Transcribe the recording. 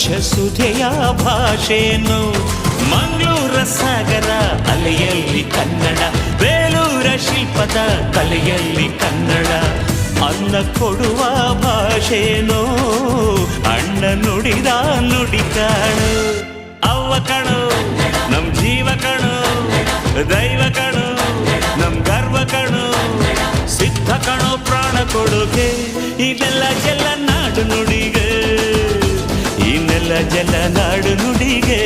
ಸ್ವಚ್ಛ ಸುಧೆಯ ಭಾಷೆಯನ್ನು ಮಂಗಳೂರ ಸಾಗರ ಅಲೆಯಲ್ಲಿ ಕನ್ನಡ, ಬೇಲೂರ ಶಿಲ್ಪದ ಕಲೆಯಲ್ಲಿ ಕನ್ನಡ. ಅನ್ನ ಕೊಡುವ ಭಾಷೆನೋ ಅಣ್ಣ ನುಡಿದ ನುಡಿ ಕಾಣು. ಅವ್ವ ಕಣು ನಮ್ ಜೀವ ಕಣು, ದೈವ ಕಣು ನಮ್ ಗರ್ವ ಕಣು, ಸಿದ್ಧ ಕಣು ಪ್ರಾಣ ಕೊಡುಗೆ. ಇದೆಲ್ಲ ಜಲ ನಾಡು ನುಡಿಗೆ, ಇನ್ನೆಲ್ಲ ಜಲ ನಾಡು ನುಡಿಗೆ.